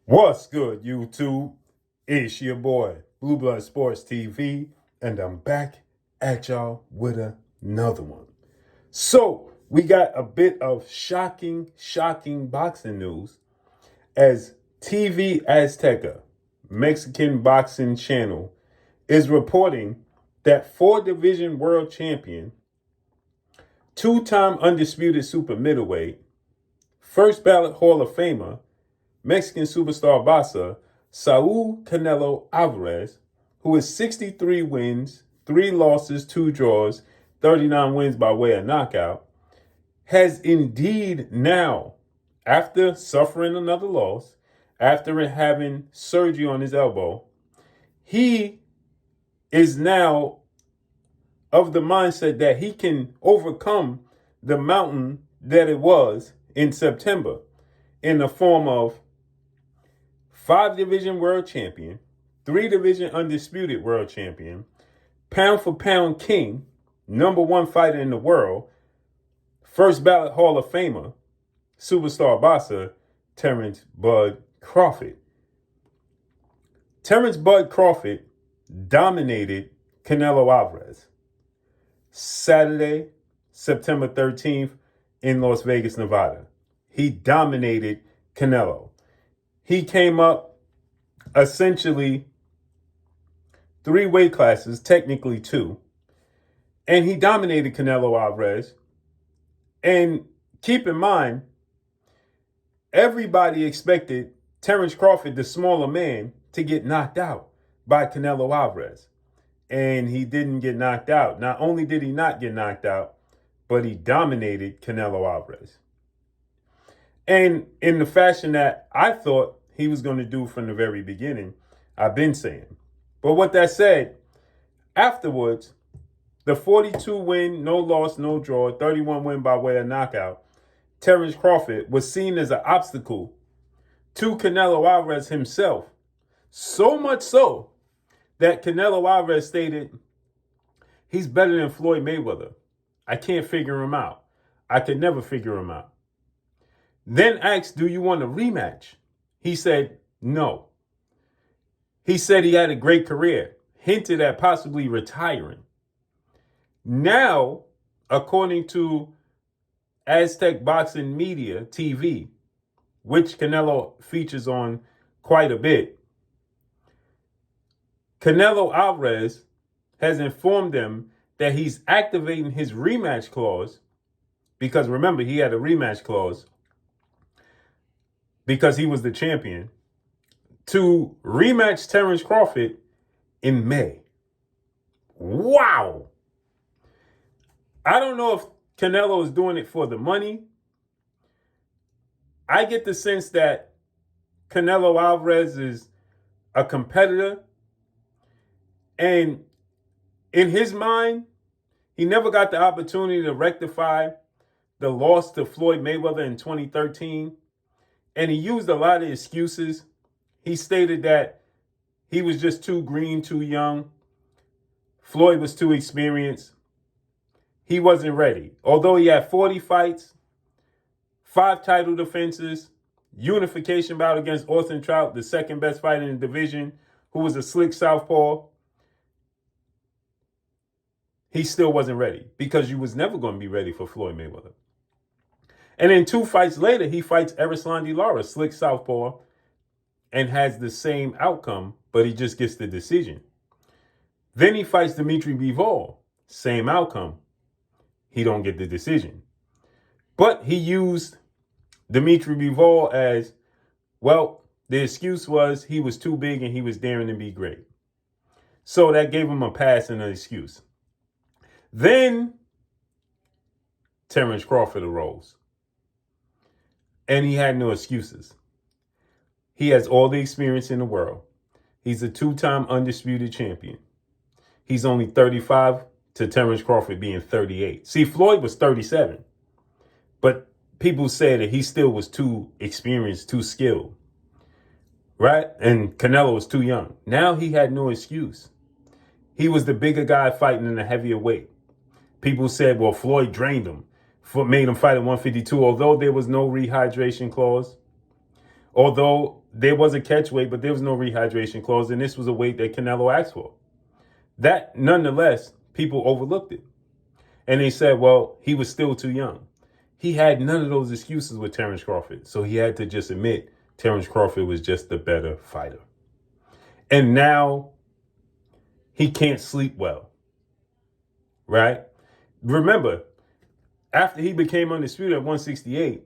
What's good, YouTube? It's your boy, Blue Blood Sports TV, and I'm back at y'all with another one. So, we got a bit of shocking boxing news as TV Azteca, Mexican boxing channel, is reporting that four-division world champion, two-time undisputed super middleweight, first ballot Hall of Famer, Mexican superstar boxer Saul Canelo Alvarez, who is 63 wins, 3 losses, 2 draws, 39 wins by way of knockout, has indeed now, after suffering another loss, after having surgery on his elbow, he is now of the mindset that he can overcome the mountain that it was in September in the form of 5-division world champion, 3-division undisputed world champion, pound for pound king, number 1 fighter in the world, first ballot Hall of Famer, superstar boxer, Terence Bud Crawford. Terence Bud Crawford dominated Canelo Alvarez Saturday, September 13th in Las Vegas, Nevada. He dominated Canelo. He came up essentially 3 weight classes, technically 2, and he dominated Canelo Alvarez. And keep in mind, everybody expected Terence Crawford, the smaller man, to get knocked out by Canelo Alvarez. And he didn't get knocked out. Not only did he not get knocked out, but he dominated Canelo Alvarez. And in the fashion that I thought he was going to do from the very beginning, I've been saying. But with that said, afterwards, the 42 win, no loss, no draw, 31 win by way of knockout, Terence Crawford was seen as an obstacle to Canelo Alvarez himself. So much so that Canelo Alvarez stated, he's better than Floyd Mayweather. I can't figure him out. I could never figure him out. Then asked, do you want a rematch? He said, no. He said he had a great career, hinted at possibly retiring. Now, according to Aztec Boxing Media TV, which Canelo features on quite a bit, Canelo Alvarez has informed them that he's activating his rematch clause, because remember, he had a rematch clause because he was the champion, to rematch Terence Crawford in May. Wow. I don't know if Canelo is doing it for the money. I get the sense that Canelo Alvarez is a competitor. And in his mind, he never got the opportunity to rectify the loss to Floyd Mayweather in 2013. And he used a lot of excuses. He stated that he was just too green, too young. Floyd was too experienced. He wasn't ready. Although he had 40 fights, 5 title defenses, unification bout against Orson Trout, the second best fighter in the division, who was a slick southpaw, he still wasn't ready because you was never going to be ready for Floyd Mayweather. And then 2 fights later, he fights Erislandy Lara, slick southpaw, and has the same outcome, but he just gets the decision. Then he fights Dimitri Bivol, same outcome. He don't get the decision. But he used Dimitri Bivol as, well, the excuse was he was too big and he was daring to be great. So that gave him a pass and an excuse. Then Terence Crawford arose. And he had no excuses. He has all the experience in the world. He's a 2-time undisputed champion. He's only 35 to Terence Crawford being 38. See, Floyd was 37. But people say that he still was too experienced, too skilled. Right? And Canelo was too young. Now he had no excuse. He was the bigger guy fighting in a heavier weight. People said, well, Floyd drained him, made him fight at 152, although there was no rehydration clause. Although there was a catch weight, but there was no rehydration clause, and this was a weight that Canelo asked for. That, nonetheless, people overlooked it. And they said, well, he was still too young. He had none of those excuses with Terence Crawford. So he had to just admit Terence Crawford was just the better fighter. And now he can't sleep well, right? Remember, after he became undisputed at 168,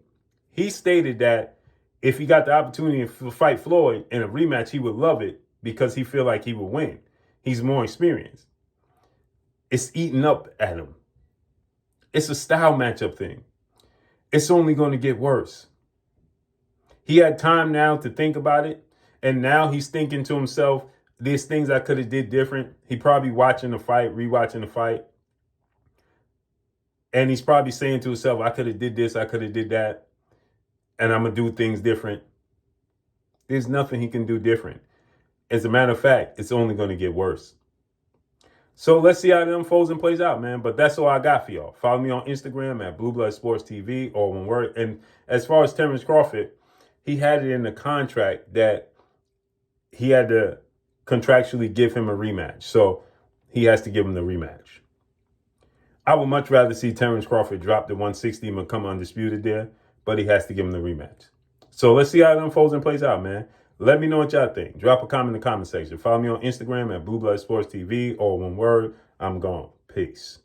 he stated that if he got the opportunity to fight Floyd in a rematch, he would love it because he feel like he would win. He's more experienced. It's eating up at him. It's a style matchup thing. It's only going to get worse. He had time now to think about it, and now he's thinking to himself, there's things I could have did different. He probably watching the fight, rewatching the fight, and he's probably saying to himself, I could have did this, I could have did that, and I'm going to do things different. There's nothing he can do different. As a matter of fact, it's only going to get worse. So let's see how it unfolds and plays out, man. But that's all I got for y'all. Follow me on Instagram at Blue Blood Sports TV, or one word. And as far as Terence Crawford, he had it in the contract that he had to contractually give him a rematch. So he has to give him the rematch. I would much rather see Terence Crawford drop the 160 and become undisputed there, but he has to give him the rematch. So let's see how it unfolds and plays out, man. Let me know what y'all think. Drop a comment in the comment section. Follow me on Instagram at Blue Blood Sports TV, or one word. I'm gone. Peace.